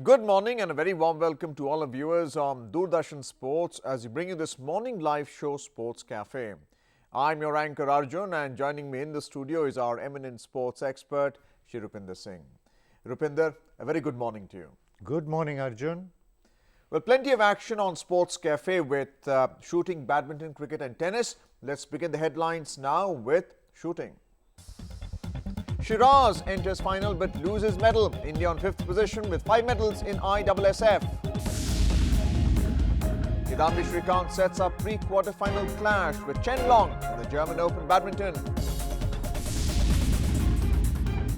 Good morning and a very warm welcome to all our viewers on Doordarshan Sports as we bring you this morning live show Sports Cafe. I'm your anchor Arjun and joining me in the studio is our eminent sports expert Shri Rupinder Singh. Rupinder, a very good morning to you. Good morning, Arjun. Well, plenty of action on Sports Cafe with shooting, badminton, cricket and tennis. Let's begin the headlines now with shooting. Shiraz enters final but loses medal. India on 5th position with 5 medals in ISSF. Kidambi Srikanth sets up pre-quarter-final clash with Chen Long in the German Open badminton.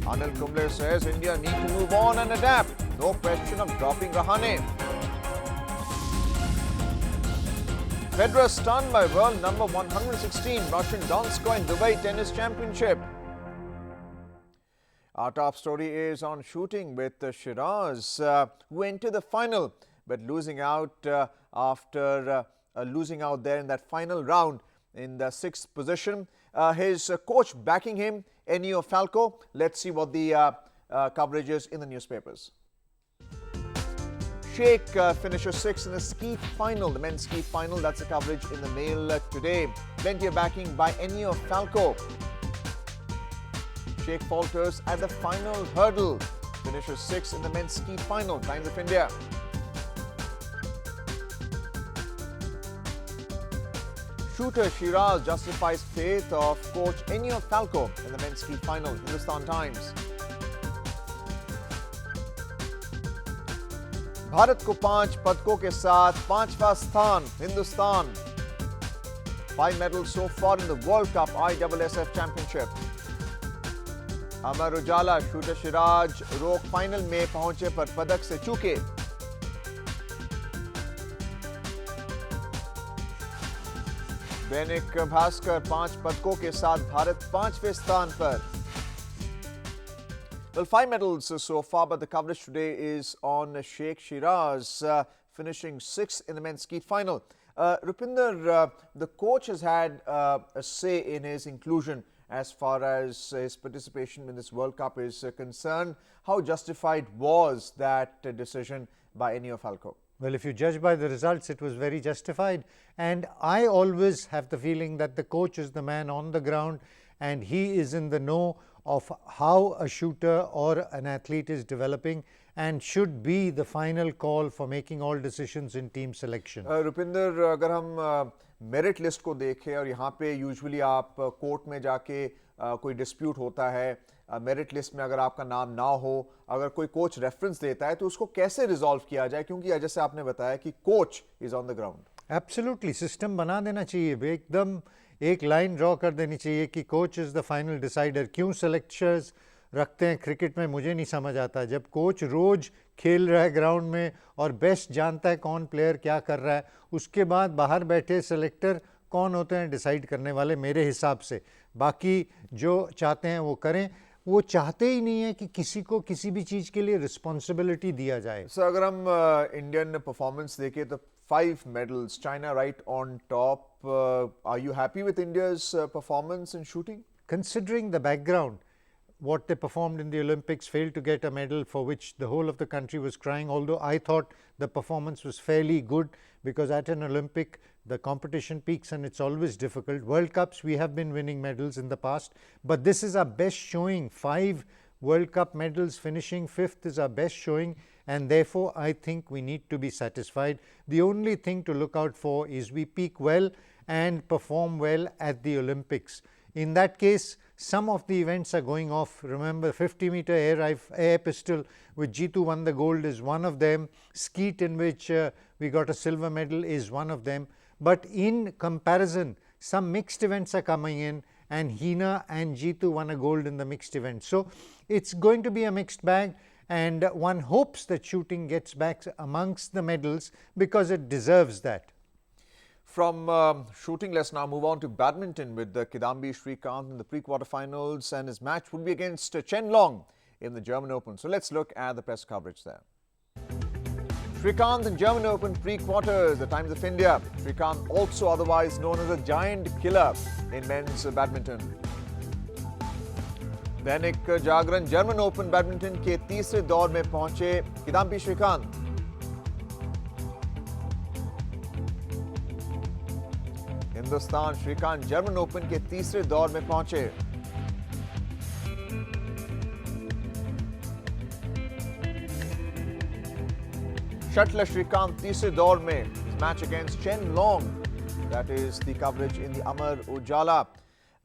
Anil Kumble says India need to move on and adapt. No question of dropping Rahane. Federer stunned by world number 116 Russian Donskoy in Dubai Tennis Championship. Our top story is on shooting with Shiraz, who entered the final but losing out after losing out there in that final round in the 6th position. His coach backing him, Ennio Falco. Let's see what the coverage is in the newspapers. Sheikh finishes 6th in the skeet final, the men's skeet final. That's the coverage in the Mail today. Plenty of backing by Ennio Falco. Sheikh falters at the final hurdle, finishes 6th in the men's skeet final. Times of India. Shooter Shiraz justifies faith of coach Ennio Falco in the men's skeet final. Hindustan Times. Bharat को 5 पदकों के साथ 5वां स्थान Hindustan. 5 medals so far in the World Cup ISSF Championship. Amar Ujala shooter Siraj रोक final में पहुंचे पर पदक से चूके. दैनिक भास्कर 5 पदकों के साथ भारत 5वें स्थान पर. Well, 5 medals so far, but the coverage today is on Sheikh Shiraz finishing 6th in the men's skeet final. Rupinder, the coach has had a say in his inclusion as far as his participation in this World Cup is concerned. How justified was that decision by Ennio Falco? Well, if you judge by the results, it was very justified. And I always have the feeling that the coach is the man on the ground and he is in the know of how a shooter or an athlete is developing and should be the final call for making all decisions in team selection. Rupinder, अगर हम merit list को देखें और यहाँ पे usually आप court में जाके कोई डिस्प्यूट होता है, मेरिट लिस्ट में अगर आपका नाम ना हो, अगर कोई कोच रेफरेंस देता है तो उसको कैसे रिजॉल्व किया जाए, क्योंकि जैसे आपने बताया कि coach is on the ground. Absolutely system बना देना चाहिए, एकदम एक लाइन ड्रॉ कर देनी चाहिए कि coach is the final decider. क्यों सेलेक्टर्स रखते हैं क्रिकेट में मुझे नहीं समझ आता. जब कोच रोज खेल रहा है ग्राउंड में और बेस्ट जानता है कौन प्लेयर क्या कर रहा है, उसके बाद बाहर बैठे सेलेक्टर कौन होते हैं डिसाइड करने वाले मेरे हिसाब से. बाकी जो चाहते हैं वो करें. वो चाहते ही नहीं है कि किसी को किसी भी चीज़ के लिए रिस्पॉन्सिबिलिटी दिया जाए. सर अगर हम इंडियन परफॉर्मेंस देखें तो 5 medals, China right on top. Are you happy with India's performance in shooting? Considering the background, what they performed in the Olympics, failed to get a medal for which the whole of the country was crying, although I thought the performance was fairly good because at an Olympic the competition peaks and it's always difficult. World Cups we have been winning medals in the past, but this is our best showing. 5 World Cup medals, finishing 5th is our best showing, and therefore I think we need to be satisfied. The only thing to look out for is we peak well and perform well at the Olympics. In that case, some of the events are going off. Remember, 50-meter air pistol, which Jeetu won the gold, is one of them. Skeet, in which we got a silver medal, is one of them. But in comparison, some mixed events are coming in, and Hina and Jeetu won a gold in the mixed event. So it's going to be a mixed bag, and one hopes that shooting gets back amongst the medals because it deserves that. From shooting, let's now move on to badminton with Kidambi Srikanth in the pre-quarterfinals, and his match will be against Chen Long in the German Open. So let's look at the press coverage there. Srikanth in German Open pre-quarters, the Times of India. Srikanth, also otherwise known as a giant killer in men's badminton. Dainik Jagran German open badminton के तीसरे दौर में पहुंचे Kidambi Shrikant. Hindustan Shrikant German open के तीसरे दौर में पहुंचे। शटलर श्रीकांत तीसरे दौर में match against chain long. That is the coverage in the Amar Ujala.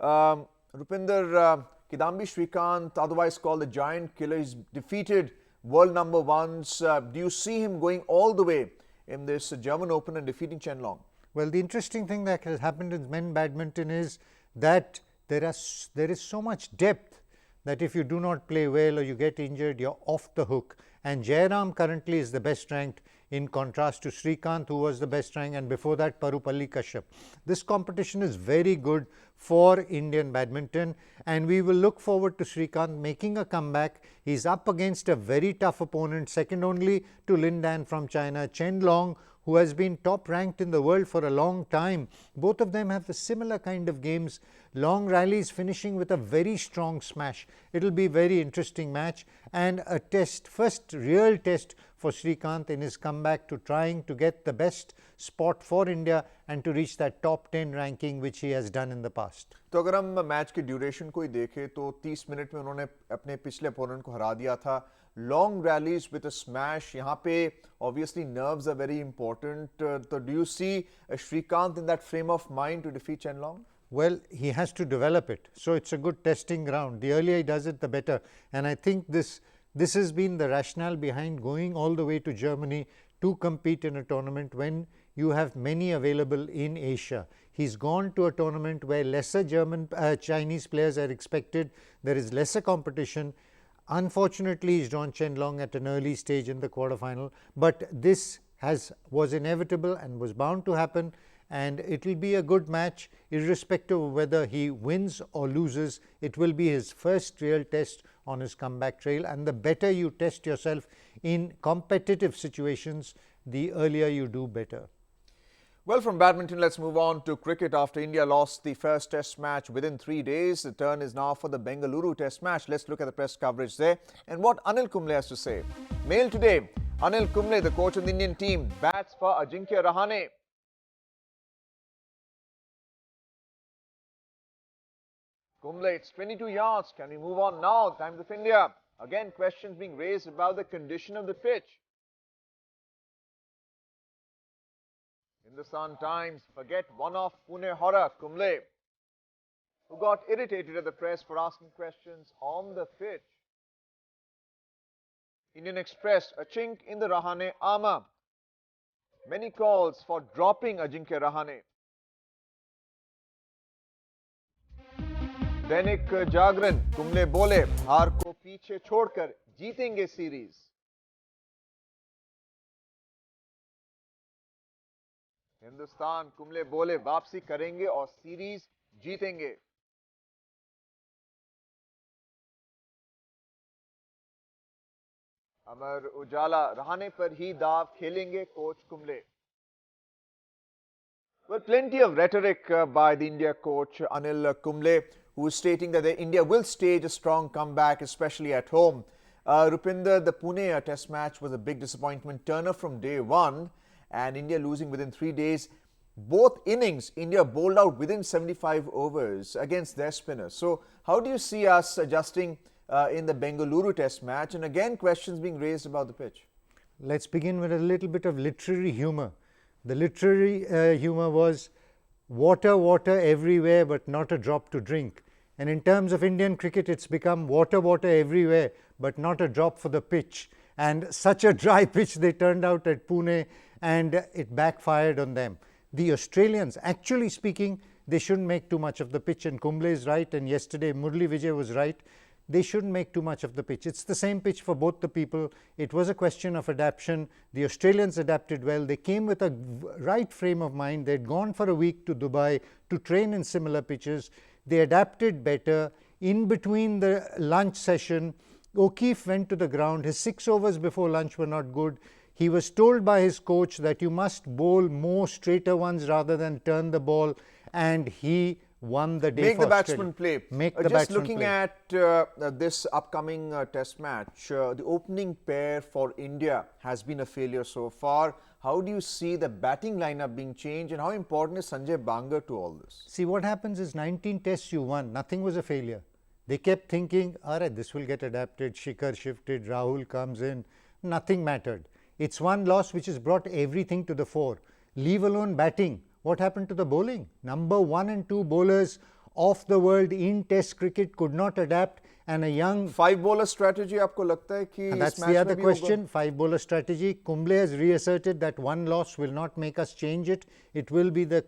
Rupinder, Kidambi Srikanth, otherwise called the Giant Killer, he's defeated world number ones. Do you see him going all the way in this German Open and defeating Chen Long? Well, the interesting thing that has happened in men's badminton is that there is so much depth that if you do not play well or you get injured, you're off the hook. And Jairam currently is the best ranked, in contrast to Srikanth, who was the best ranked, and before that Parupalli Kashyap. This competition is very good for Indian badminton, and we will look forward to Srikanth making a comeback. He's up against a very tough opponent, second only to Lin Dan from China, Chen Long, who has been top ranked in the world for a long time. Both of them have a similar kind of games, long rallies finishing with a very strong smash. It'll be a very interesting match and a test, first real test for Srikanth in his comeback to trying to get the best spot for India and to reach that top 10 ranking which he has done in the past. तो अगर हम match की duration को ही देखें तो 30 minute में उन्होंने अपने पिछले अपोनेंट को हरा दिया था. Long rallies with a smash. यहाँ पे obviously nerves are very important. So do you see Srikanth in that frame of mind to defeat Chen Long? Well, he has to develop it. So it's a good testing ground. The earlier he does it, the better. And I think this has been the rationale behind going all the way to Germany to compete in a tournament when you have many available in Asia. He's gone to a tournament where lesser Chinese players are expected. There is lesser competition. Unfortunately, he's drawn Chen Long at an early stage in the quarterfinal, but this was inevitable and was bound to happen, and it will be a good match irrespective of whether he wins or loses. It will be his first real test on his comeback trail, and the better you test yourself in competitive situations, the earlier you do better. Well, from badminton, let's move on to cricket. After India lost the first test match within 3 days, the turn is now for the Bengaluru test match. Let's look at the press coverage there and what Anil Kumble has to say. Mail today, Anil Kumble, the coach of the Indian team, bats for Ajinkya Rahane. Kumble, it's 22 yards. Can we move on now? Times of India. Again, questions being raised about the condition of the pitch. Hindustan Times, forget one-off Pune horror, Kumble, who got irritated at the press for asking questions on the pitch. Indian Express, a chink in the Rahane armour. Many calls for dropping Ajinkya Rahane. Dainik Jagran, Kumble बोले हार को पीछे छोड़कर जीतेंगे series. Hindustan, Kumble बोले वापसी करेंगे और सीरीज जीतेंगे. अमर उजाला, रहाने पर ही दाव खेलेंगे coach Kumble. Well, plenty of rhetoric by the India coach Anil Kumble, who is stating that India will stage a strong comeback, especially at home. Rupinder, the Pune test match was a big disappointment. Turner from day one, and India losing within 3 days. Both innings, India bowled out within 75 overs against their spinners. So, how do you see us adjusting in the Bengaluru test match? And again, questions being raised about the pitch. Let's begin with a little bit of literary humor. The literary humor was water, water everywhere, but not a drop to drink. And in terms of Indian cricket, it's become water, water everywhere, but not a drop for the pitch. And such a dry pitch they turned out at Pune, and it backfired on them. The Australians, actually speaking, they shouldn't make too much of the pitch, and Kumble is right, and yesterday Murli Vijay was right. They shouldn't make too much of the pitch. It's the same pitch for both the people. It was a question of adaptation. The Australians adapted well. They came with a right frame of mind. They'd gone for a week to Dubai to train in similar pitches. They adapted better. In between the lunch session, O'Keefe went to the ground. His 6 overs before lunch were not good. He was told by his coach that you must bowl more straighter ones rather than turn the ball, and he won the day Make for the batsman Australia. play. Make the Just batsman looking play. at this upcoming test match, the opening pair for India has been a failure so far. How do you see the batting lineup being changed, and how important is Sanjay Bangar to all this? See, what happens is 19 tests you won, nothing was a failure. They kept thinking, all right, this will get adapted, Shikhar shifted, Rahul comes in, nothing mattered. It's one loss which has brought everything to the fore. Leave alone batting. What happened to the bowling? Number 1 and 2 bowlers of the world in test cricket could not adapt, and a young... 5 bowler strategy, आपको लगता है कि And इस that's match the में other भी question, 5 bowler strategy. Kumble has reasserted that one loss will not make us change it. It will be the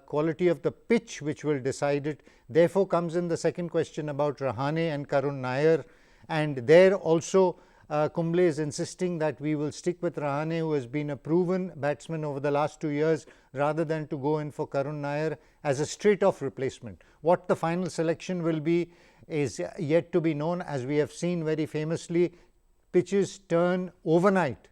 quality of the pitch which will decide it. Therefore comes in the second question about Rahane and Karun Nair, and there also Kumble is insisting that we will stick with Rahane, who has been a proven batsman over the last 2 years, rather than to go in for Karun Nair as a straight off replacement. What the final selection will be is yet to be known. As we have seen very famously, pitches turn overnight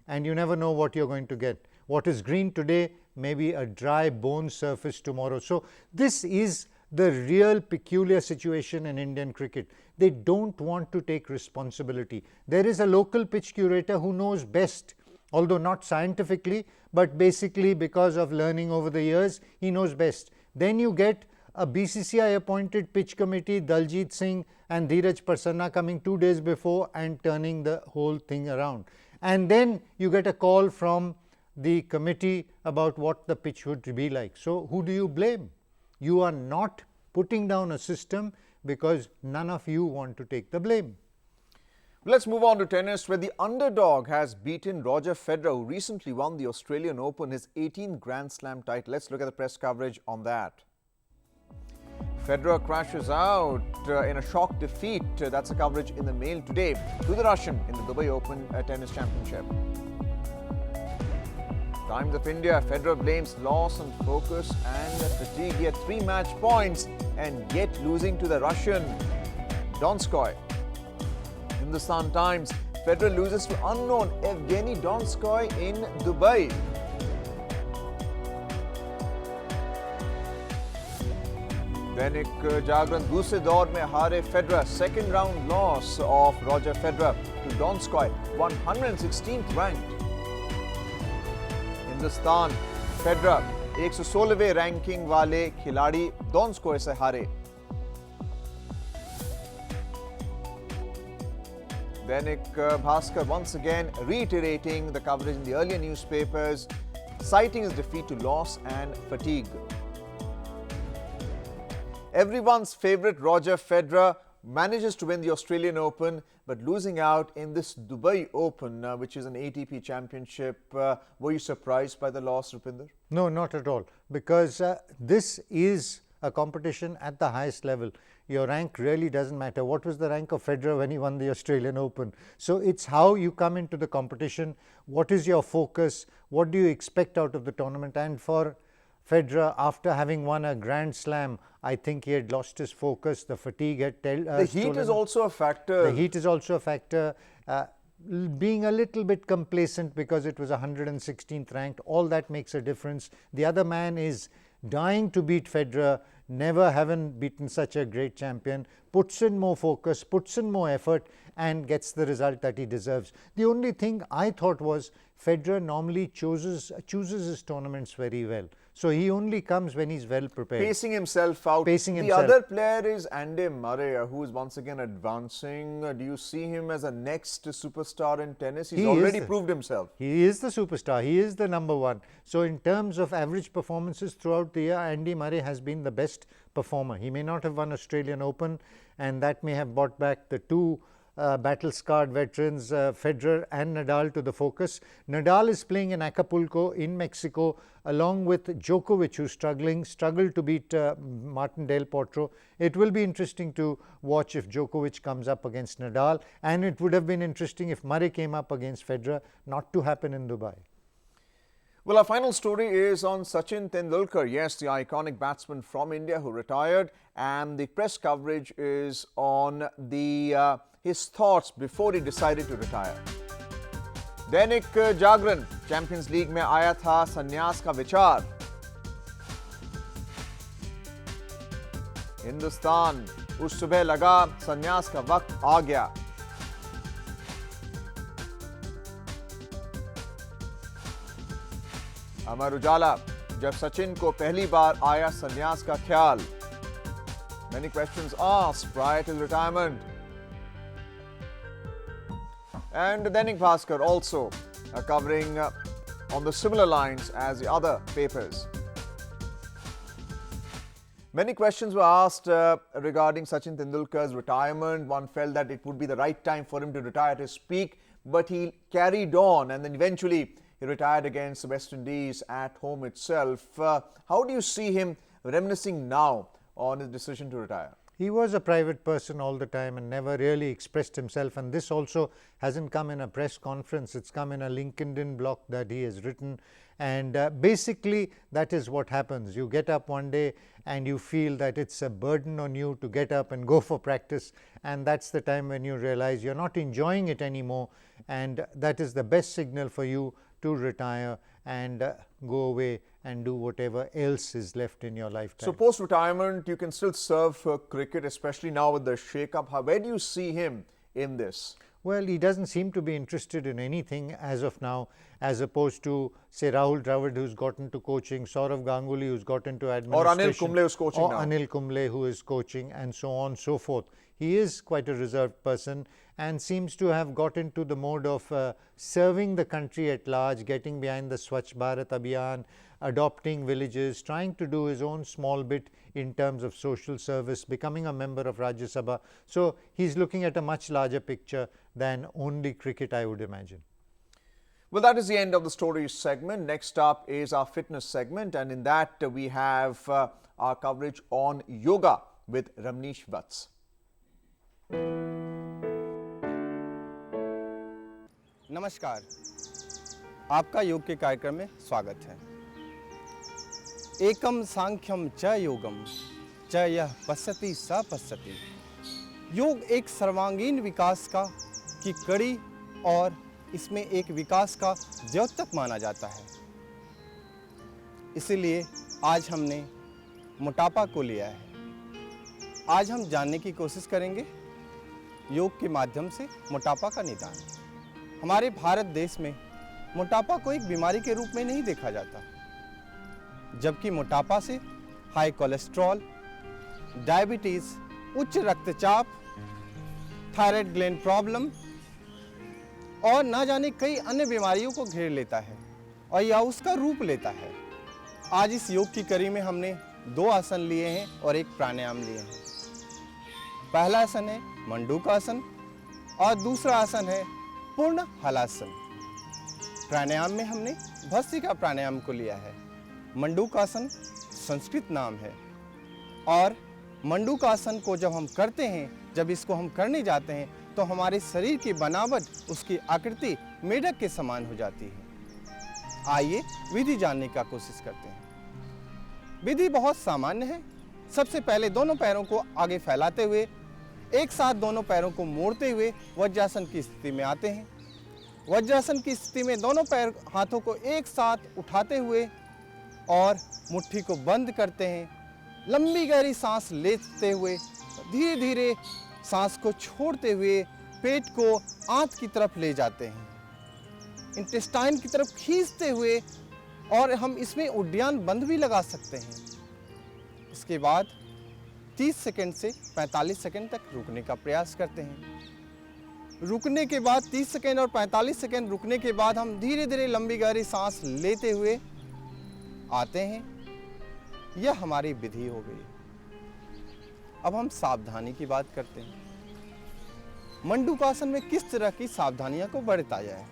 and you never know what you're going to get. What is green today may be a dry bone surface tomorrow. So this is the real peculiar situation in Indian cricket. They don't want to take responsibility. There is a local pitch curator who knows best, although not scientifically, but basically because of learning over the years, he knows best. Then you get a BCCI appointed pitch committee, Daljit Singh and Dheeraj Prasanna coming 2 days before and turning the whole thing around. And then you get a call from the committee about what the pitch would be like. So who do you blame? You are not putting down a system because none of you want to take the blame. Let's move on to tennis, where the underdog has beaten Roger Federer, who recently won the Australian Open, his 18th Grand Slam title. Let's look at the press coverage on that. Federer crashes out in a shock defeat. That's a coverage in the Mail today to the Russian in the Dubai Open Tennis Championship. Times of India, Federer blames loss on focus and fatigue. He had 3 match points and yet losing to the Russian Donskoy. Hindustan Times, Federer loses to unknown Evgeny Donskoy in Dubai. Dainik Jagran दूसरे दौर में हारे Federer, second round loss of Roger Federer to Donskoy, 116th ranked. Hindustan, Federer 116वें ranking वाले खिलाड़ी डॉन्स्कॉय से हारे. Dainik Bhaskar once again reiterating the coverage in the earlier newspapers, citing his defeat to loss and fatigue. Everyone's favourite Roger Federer manages to win the Australian Open, but losing out in this Dubai Open, which is an ATP championship. Were you surprised by the loss, Rupinder? No, not at all, because this is a competition at the highest level. Your rank really doesn't matter. What was the rank of Federer when he won the Australian Open? So it's how you come into the competition, what is your focus, what do you expect out of the tournament. And for Federer, after having won a Grand Slam, I think he had lost his focus. The fatigue had the heat is also a factor. The heat is also a factor. Being a little bit complacent because it was 116th ranked, all that makes a difference. The other man is dying to beat Federer, never haven't beaten such a great champion, puts in more focus, puts in more effort and gets the result that he deserves. The only thing I thought was Federer normally chooses his tournaments very well. So he only comes when he's well prepared. Pacing himself out. Pacing the himself. other player is Andy Murray, who is once again advancing. Do you see him as a next superstar in tennis? He's already proved himself. He is the superstar. He is the number one. So in terms of average performances throughout the year, Andy Murray has been the best performer. He may not have won Australian Open, and that may have brought back the two battle-scarred veterans, Federer and Nadal, to the focus. Nadal is playing in Acapulco in Mexico along with Djokovic, who's struggled to beat Martin Del Potro. It will be interesting to watch if Djokovic comes up against Nadal, and it would have been interesting if Murray came up against Federer. Not to happen in Dubai. Well, our final story is on Sachin Tendulkar. Yes, the iconic batsman from India who retired, and the press coverage is on the his thoughts before he decided to retire. Dainik Jagran, champions league में आया था संन्यास का विचार. हिंदुस्तान, उस सुबह लगा संन्यास का वक्त आ गया। अमर उजाला, जब सचिन को पहली बार आया संन्यास का ख्याल। Many questions asked prior to retirement. And Dainik Bhaskar also covering on the similar lines as the other papers. Many questions were asked regarding Sachin Tendulkar's retirement. One felt that it would be the right time for him to retire at his peak, but he carried on and then eventually he retired against the West Indies at home itself. How do you see him reminiscing now on his decision to retire? He was a private person all the time and never really expressed himself, and this also hasn't come in a press conference. It's come in a LinkedIn blog that he has written, and basically that is what happens. You get up one day and you feel that it's a burden on you to get up and go for practice, and that's the time when you realize you're not enjoying it anymore, and that is the best signal for you to retire and go away and do whatever else is left in your lifetime. So post-retirement, you can still serve cricket, especially now with the shake-up. Where do you see him in this? Well, he doesn't seem to be interested in anything as of now, as opposed to, say, Rahul Dravid, who's gotten to coaching, Saurav Ganguly, who's got into administration. Or Anil Kumble, who's coaching now. Or Anil Kumble, who is coaching, and so on and so forth. He is quite a reserved person and seems to have got into the mode of serving the country at large, getting behind the Swachh Bharat Abhiyan, adopting villages, trying to do his own small bit in terms of social service, becoming a member of Rajya Sabha. So he's looking at a much larger picture than only cricket, I would imagine. Well, that is the end of the stories segment. Next up is our fitness segment, and in that we have our coverage on yoga with Ramneesh Vats. नमस्कार, आपका योग के कार्यक्रम में स्वागत है। एकम सांख्यम च योगम च यः पश्यति स पश्यति। योग एक सर्वांगीण विकास का की कड़ी और इसमें एक विकास का द्योतक माना जाता है। इसीलिए आज हमने मोटापा को लिया है। आज हम जानने की कोशिश करेंगे योग के माध्यम से मोटापा का निदान। हमारे भारत देश में मोटापा को एक बीमारी के रूप में नहीं देखा जाता, जबकि मोटापा से हाई कोलेस्ट्रॉल, डायबिटीज, उच्च रक्तचाप, थायराइड ग्लैंड प्रॉब्लम और ना जाने कई अन्य बीमारियों को घेर लेता है और यह उसका रूप लेता है। आज इस योग की कड़ी में हमने 2 आसन लिए हैं और एक प्राणायाम लिए हैं। पहला आसन है मंडूकासन और दूसरा आसन है पूर्ण हलासन। प्राणायाम में हमने भस्त्रिका प्राणायाम को लिया है। मंडूकासन संस्कृत नाम है और मंडूकासन को जब हम करते हैं, जब इसको हम करने जाते हैं तो हमारे शरीर की बनावट, उसकी आकृति मेढक के समान हो जाती है। आइए विधि जानने का कोशिश करते हैं। विधि बहुत सामान्य है। सबसे पहले दोनों पैरों को आगे फैलाते हुए एक साथ दोनों पैरों को मोड़ते हुए वज्रासन की स्थिति में आते हैं। वज्रासन की स्थिति में दोनों पैर हाथों को एक साथ उठाते हुए और मुट्ठी को बंद करते हैं। लंबी गहरी सांस लेते हुए धीरे धीरे सांस को छोड़ते हुए पेट को आंत की तरफ ले जाते हैं, इंटेस्टाइन की तरफ खींचते हुए, और हम इसमें उड्डयन बंद भी लगा सकते हैं। इसके बाद 30 सेकंड से 45 सेकंड तक रुकने का प्रयास करते हैं। रुकने के बाद 30 सेकंड और 45 सेकंड रुकने के बाद हम धीरे धीरे लंबी गहरी सांस लेते हुए आते हैं। यह हमारी विधि हो गई। अब हम सावधानी की बात करते हैं। मंडूकासन में किस तरह की सावधानियां को बरता जाए।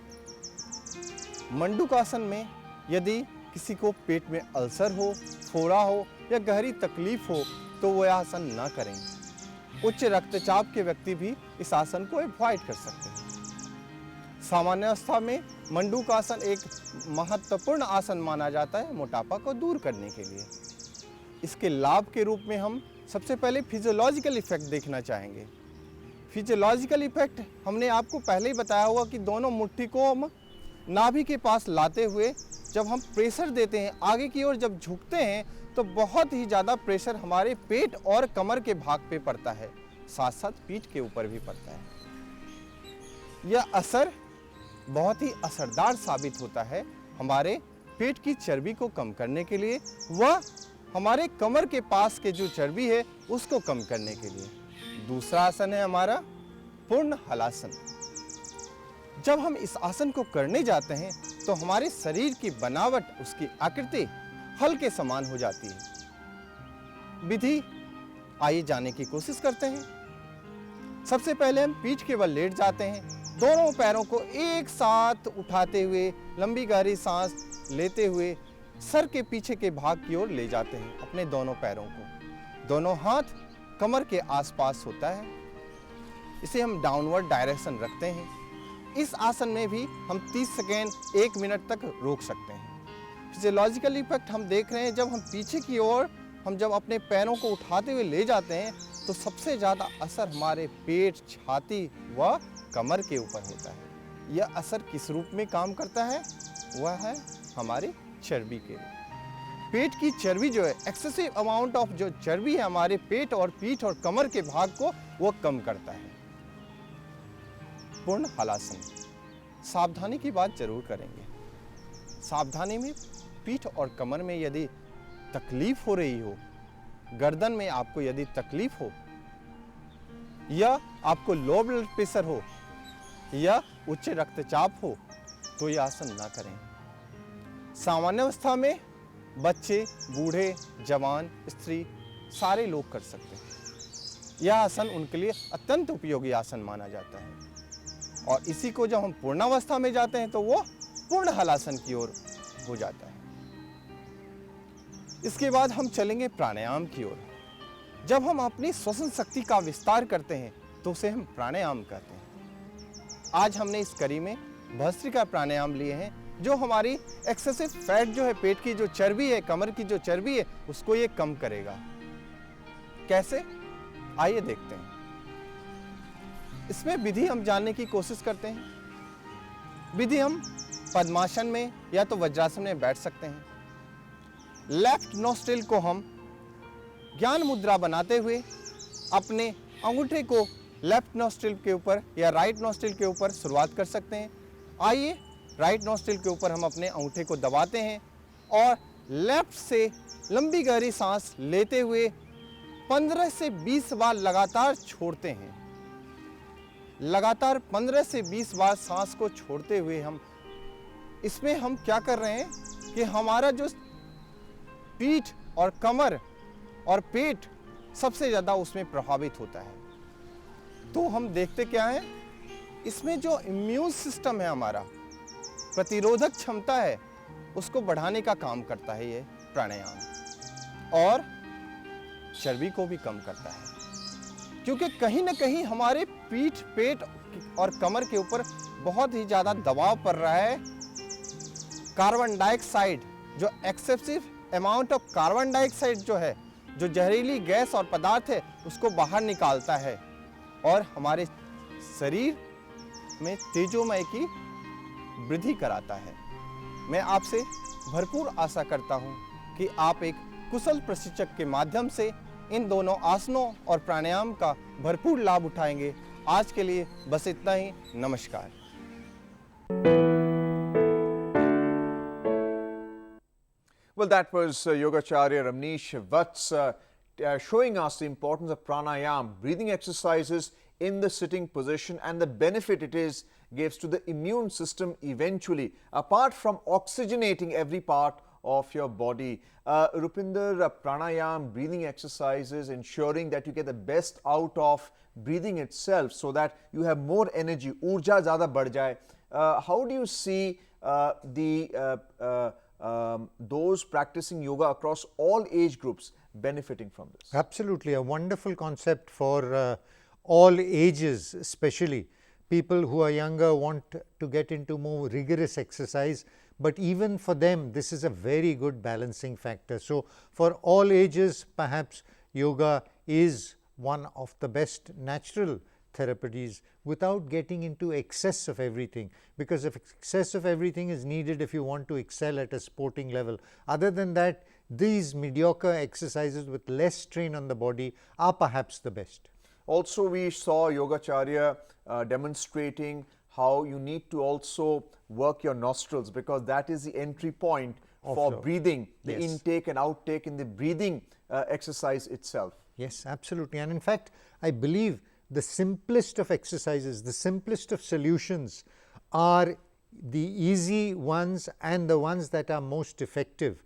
मंडूकासन में यदि किसी को पेट में अल्सर हो, फोड़ा हो या गहरी तकलीफ हो तो वो आसन ना करें। उच्च रक्तचाप के व्यक्ति भी इस आसन को अवॉइड कर सकते हैं। सामान्य अवस्था में मंडूकासन एक महत्वपूर्ण आसन माना जाता है मोटापा को दूर करने के लिए। इसके लाभ के रूप में हम सबसे पहले फिजियोलॉजिकल इफेक्ट देखना चाहेंगे। फिजियोलॉजिकल इफेक्ट हमने आपको पहले ही बताया हुआ कि दोनों मुट्ठी को हम नाभि के पास लाते हुए जब हम प्रेशर देते हैं, आगे की ओर जब झुकते हैं तो बहुत ही ज़्यादा प्रेशर हमारे पेट और कमर के भाग पे पड़ता है, साथ साथ पीठ के ऊपर भी पड़ता है। यह असर बहुत ही असरदार साबित होता है हमारे पेट की चर्बी को कम करने के लिए व हमारे कमर के पास के जो चर्बी है उसको कम करने के लिए। दूसरा आसन है हमारा पूर्ण हलासन। जब हम इस आसन को करने जाते हैं तो हमारे शरीर की बनावट, उसकी आकृति हल के समान हो जाती है। विधि आइए जानने की कोशिश करते हैं। सबसे पहले हम पीठ के बल लेट जाते हैं, दोनों पैरों को एक साथ उठाते हुए लंबी गहरी सांस लेते हुए सर के पीछे के भाग की ओर ले जाते हैं अपने दोनों पैरों को। दोनों हाथ कमर के आसपास होता है, इसे हम डाउनवर्ड डायरेक्शन रखते हैं। इस आसन में भी हम 30 सेकेंड 1 मिनट तक रोक सकते हैं। फिजियोलॉजिकल इफेक्ट हम देख रहे हैं, जब हम पीछे की ओर हम जब अपने पैरों को उठाते हुए ले जाते हैं तो सबसे ज़्यादा असर हमारे पेट, छाती व कमर के ऊपर होता है। यह असर किस रूप में काम करता है? वह है हमारे चर्बी के लिए। पेट की चर्बी जो है, एक्सेसिव अमाउंट ऑफ जो चर्बी है हमारे पेट और पीठ और कमर के भाग को वो कम करता है। पूर्ण हलासन, सावधानी की बात जरूर करेंगे। सावधानी में पीठ और कमर में यदि तकलीफ हो रही हो, गर्दन में आपको यदि तकलीफ हो या आपको लो ब्लड प्रेशर हो या उच्च रक्तचाप हो तो यह आसन ना करें। सामान्य अवस्था में बच्चे, बूढ़े, जवान, स्त्री सारे लोग कर सकते हैं। यह आसन उनके लिए अत्यंत उपयोगी आसन माना जाता है और इसी को जब हम पूर्णावस्था में जाते हैं तो वो पूर्ण हलासन की ओर हो जाता है। इसके बाद हम चलेंगे प्राणायाम की ओर। जब हम अपनी श्वसन शक्ति का विस्तार करते हैं तो उसे हम प्राणायाम कहते हैं। आज हमने इस कड़ी में भस्त्रिका प्राणायाम लिए हैं, जो हमारी एक्सेसिव फैट जो है, पेट की जो चर्बी है, कमर की जो चर्बी है, उसको ये कम करेगा। कैसे? आइए देखते हैं। इसमें विधि हम जानने की कोशिश करते हैं। विधि हम पद्मासन में या तो वज्रासन में बैठ सकते हैं। लेफ्ट नोस्ट्रिल को हम ज्ञान मुद्रा बनाते हुए अपने अंगूठे को लेफ्ट नोस्ट्रिल के ऊपर या राइट नोस्ट्रिल के ऊपर शुरुआत कर सकते हैं। आइए, राइट नोस्ट्रिल के ऊपर हम अपने अंगूठे को दबाते हैं और लेफ्ट से लंबी गहरी सांस लेते हुए 15 से 20 बार लगातार छोड़ते हैं। लगातार 15 से 20 बार सांस को छोड़ते हुए हम इसमें हम क्या कर रहे हैं कि हमारा जो पीठ और कमर और पेट सबसे ज़्यादा उसमें प्रभावित होता है। तो हम देखते क्या है, इसमें जो इम्यून सिस्टम है, हमारा प्रतिरोधक क्षमता है, उसको बढ़ाने का काम करता है ये प्राणायाम और चर्बी को भी कम करता है। क्योंकि कहीं ना कहीं हमारे पीठ, पेट और कमर के ऊपर बहुत ही ज़्यादा दबाव पड़ रहा है। कार्बन डाइऑक्साइड, जो excessive amount of carbon dioxide जो है, जो जहरीली गैस और पदार्थ है, उसको बाहर निकालता है और हमारे शरीर में तेजोमय की वृद्धि कराता है। मैं आपसे भरपूर आशा करता हूं कि आप एक कुशल प्रशिक्षक के माध्यम से इन दोनों आसनों और प्राणायाम का भरपूर लाभ उठाएंगे। आज के लिए बस इतना ही। नमस्कार। Well, that was Yogacharya Ramneesh Vats showing us the importance of pranayam, breathing exercises in the sitting position, and the benefit it gives to the immune system eventually, apart from oxygenating every part of your body. Rupinder, pranayam, breathing exercises, ensuring that you get the best out of breathing itself so that you have more energy, urja zyada badh jaye. How do you see those practicing yoga across all age groups benefiting from this? Absolutely, a wonderful concept for all ages, especially people who are younger want to get into more rigorous exercise, but even for them this is a very good balancing factor. So for all ages, perhaps yoga is one of the best natural therapies without getting into excess of everything, because if excess of everything is needed if you want to excel at a sporting level. Other than that, these mediocre exercises with less strain on the body are perhaps the best. Also, we saw Yogacharya demonstrating how you need to also work your nostrils, because that is the entry point for breathing, the Yes. intake and outtake in the breathing exercise itself. Yes, absolutely. And in fact, I believe the simplest of exercises, the simplest of solutions are the easy ones and the ones that are most effective.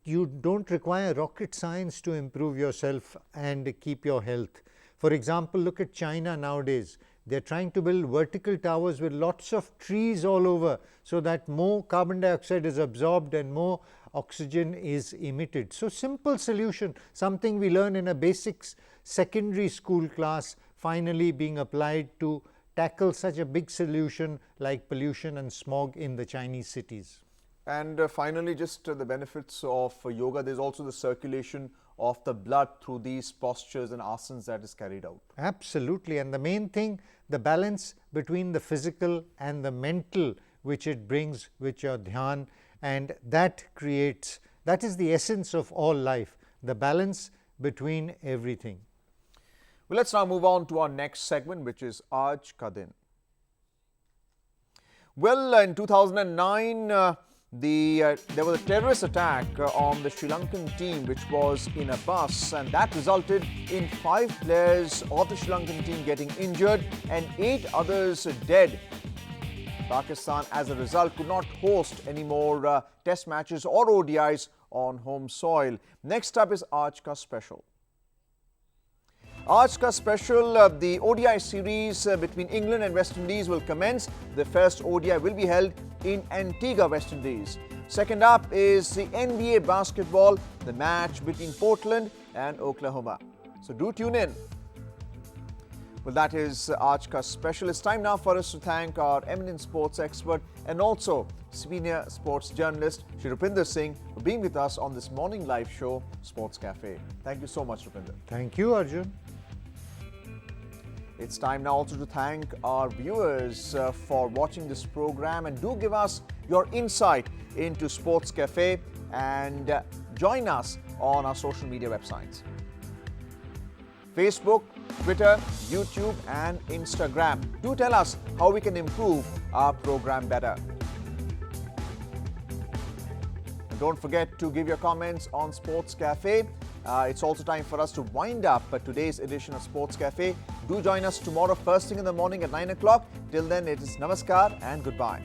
You don't require rocket science to improve yourself and keep your health. For example, look at China nowadays. They're trying to build vertical towers with lots of trees all over so that more carbon dioxide is absorbed and more oxygen is emitted. So simple solution, something we learn in a basics secondary school class, finally being applied to tackle such a big solution like pollution and smog in the Chinese cities. And finally, just the benefits of yoga. There's also the circulation of the blood through these postures and asanas that is carried out. Absolutely. And the main thing, the balance between the physical and the mental which it brings with your dhyan, and that is the essence of all life, the balance between everything. Well, let's now move on to our next segment, which is Aaj Ka Din. Well, in 2009, there was a terrorist attack on the Sri Lankan team, which was in a bus, and that resulted in 5 players of the Sri Lankan team getting injured and 8 others dead. Pakistan, as a result, could not host any more test matches or ODIs on home soil. Next up is Aaj Ka Special. Aaj Ka Special, the ODI series between England and West Indies will commence. The first ODI will be held in Antigua, West Indies. Second up is the NBA basketball, the match between Portland and Oklahoma. So do tune in. Well, that is Aaj Ka Special. It's time now for us to thank our eminent sports expert and also senior sports journalist, Shri Rupinder Singh, for being with us on this morning live show, Sports Cafe. Thank you so much, Rupinder. Thank you, Arjun. It's time now also to thank our viewers for watching this program, and do give us your insight into Sports Cafe and join us on our social media websites: Facebook, Twitter, YouTube and Instagram. Do tell us how we can improve our program better. And don't forget to give your comments on Sports Cafe. It's also time for us to wind up today's edition of Sports Cafe. Do join us tomorrow first thing in the morning at 9 o'clock. Till then, it is Namaskar and goodbye.